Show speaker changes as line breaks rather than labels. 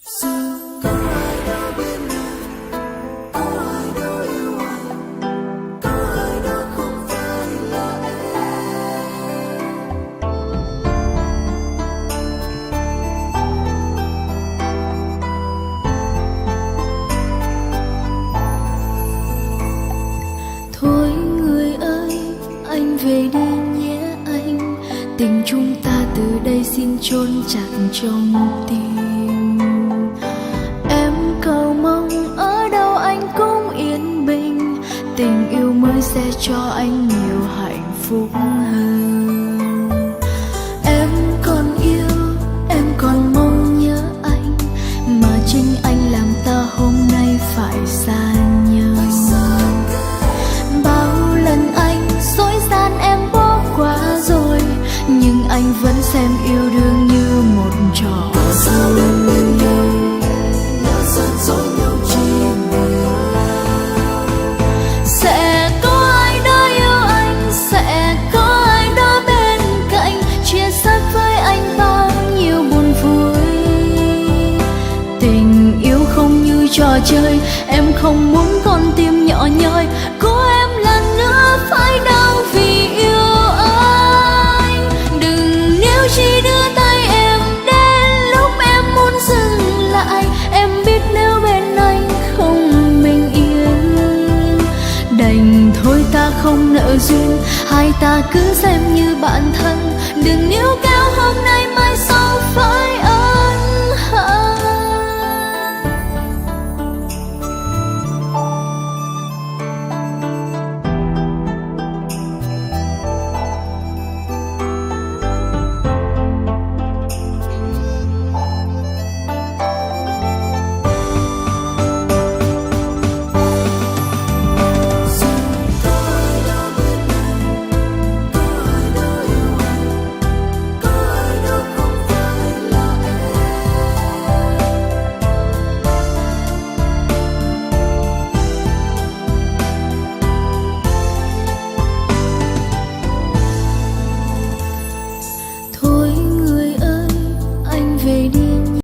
Thôi người ơi, anh về đi nhé anh. Tình chúng ta từ đây xin chôn chặt trong tim. Em cầu mong ở đâu anh cũng yên bình. Tình yêu mới sẽ cho anh nhiều hạnh phúc hơn. Em còn yêu, em còn mong nhớ anh, mà chính anh làm ta hôm nay phải xa nhau. Bao lần anh dối gian em bỏ qua rồi, nhưng anh vẫn xem yêu đương như một trò vui. Sẽ có ai đó yêu anh, sẽ có ai đó bên cạnh, chia sẻ với anh bao nhiêu buồn vui. Tình yêu không như trò chơi, em không muốn con tim nhỏ nhoi của em lần nữa phải đau vì yêu anh. Đừng níu chỉ đưa tay em đến lúc em muốn dừng lại. Em biết nếu bên anh không bình yên, đành thôi ta không nợ duyên, hai ta cứ xem như bạn thân. Đừng níu kéo hôm nay